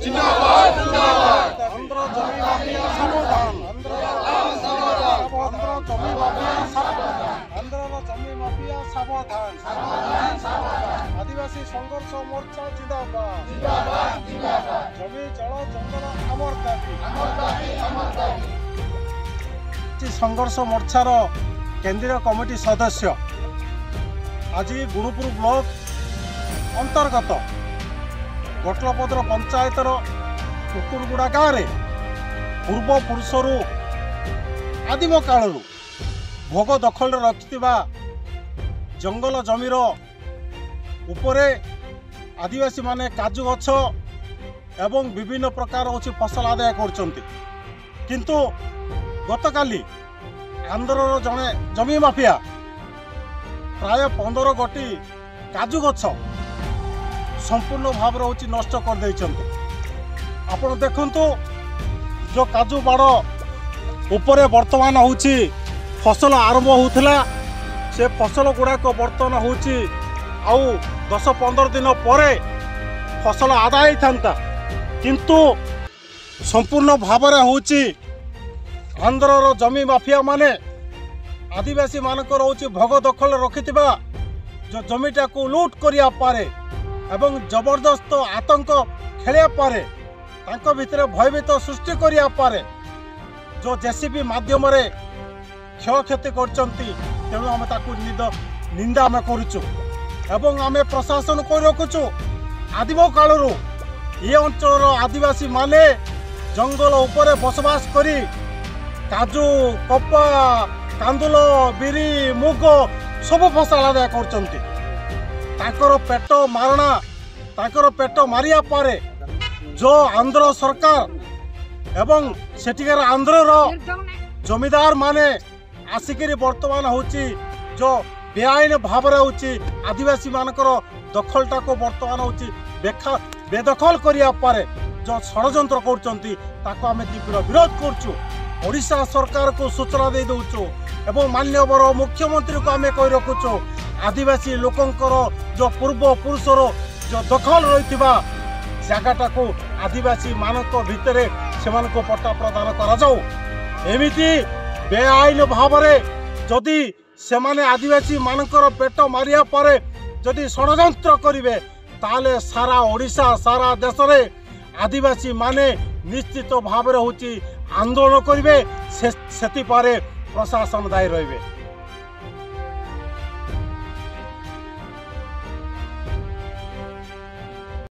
जिंदाबाद जिंदाबाद आंध्र जमी माफिया सावधान आंध्र जमी माफिया सावधान आदिवासी संघर्ष मोर्चा जिंदाबाद जमी जल जंगल आमर दाबी संघर्ष मोर्चार केंद्रीय कमिटी सदस्य आज गुणुपुर ब्लॉक अंतर्गत गोटलपद्र पंचायतर कुकुरगुड़ा गाँव में पूर्वपुरुषर आदिम काल भोग दखल रखि जंगल जमीर उपरे आदिवासी माने काजू गछ एवं विभिन्न प्रकार होची फसल आदाय करछंती किंतु गतकाली आंध्रर जने जमी माफिया प्राय 15 गोटी काजू गछ संपूर्ण भाव होची नष्ट कर देइछंती। आपण देखंतु जो काजू बाड़ उपरे वर्तमान होची फसल आरंभ होउथला से फसल गुड़ाक बर्तन होची आउ 10-15 दिन परे फसल आदाय थांता किंतु संपूर्ण भाव होची आंध्रर जमी माफिया माने आदिवासी मानकर होची भोग दखल रखिथिबा जो जमीटा को लूट करिया पारे एवं जबरदस्त आतंक खेलिया पारे तांको भितरे भयभीत सृष्टि करिया पारे जो जेसीबी माध्यम रे क्षयक्षति करचंती तेणु आम ताकू निंदा आम करूचु एवं आम प्रशासन को रखुचु आदिम कालरू ये अंचल आदिवासी माने जंगल उपरे बसवास करी काजू कपा कांदुल बिरी मुग सब फसल आदाय करचंती ताकर पेट मारणा ताकर पेट मारिया पारे जो आंध्र सरकार एवं सेठिकार आंध्रर जमीदार माने आसिकरी वर्तमान होची जो बेआईन भाव होची आदिवासी मानकर दखलटा को वर्तमान होची बेदखल करिया पारे जो षड्यंत्र करचंती ताको आमे तीव्र विरोध करचु। ओडिशा सरकार को सूचना दे दउचु एवं माननीय मुख्यमंत्री को आमे कहि रखुचु आदिवासी लोकंकर जो पूर्व पुरुषर जो दखल रहिथिबा जगटा को आदिवासी मानक भितरे सेमानको पट्टा प्रदान करा जाऊ। एमिति बेआईन भाव जदि सेमाने आदिवासी मानकर पेट मारिया पारे जदि षड्यंत्र करिवे ताले सारा ओडिशा सारा देश रे आदिवासी माने निश्चित भाव होची आंदोलन करिवे सेति पारे प्रशासन दायी रहिबे।